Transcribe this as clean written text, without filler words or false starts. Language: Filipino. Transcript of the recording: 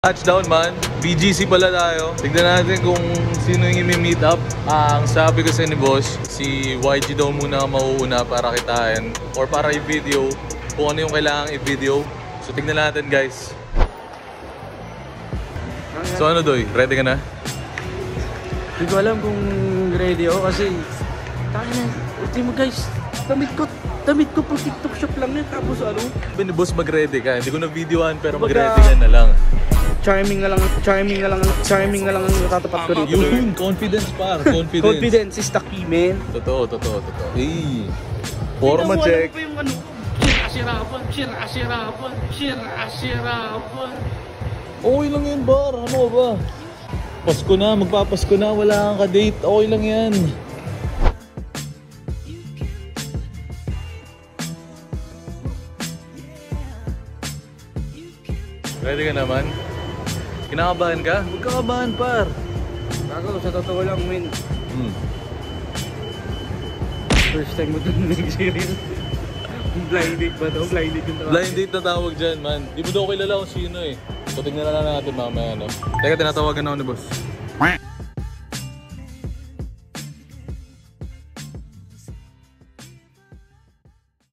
Touchdown man, BGC pala tayo. Tignan natin kung sino yung imi-meet up. Ang sabi kasi ni boss, si YG daw muna mauuna para kitain or para i-video kung ano yung kailangang i-video. So tignan natin guys. So ano Doy, ready ka na? Hindi ko alam kung ready ako kasi tayo na, ultimo guys, damit ko po TikTok shop lang yan, tapos ano? Sabi ni boss mag-ready ka, hindi ko na videoan pero mag-ready ka na lang. Charming na lang ang natatapat ko dito. Yun, confidence par, confidence. Confidence is the key, man. Totoo. Hey, forma check. Ano pa yung ano? Sira-sirapan. Okay lang yan bar, ano ba? Pasko na, magpapasko na, wala kang ka-date, okay lang yan. Ready ka naman? Kinakabahan ka? Huwag ka kabahan par. Ako, sa totoo lang, man. First time mo dun nag-series. Blind date ba daw? Blind date yung tawag. Blind date na tawag dyan, man. Di mo daw kilala kung sino eh. So tignan na lang natin mamaya, no? Teka, tinatawagan ako ni boss.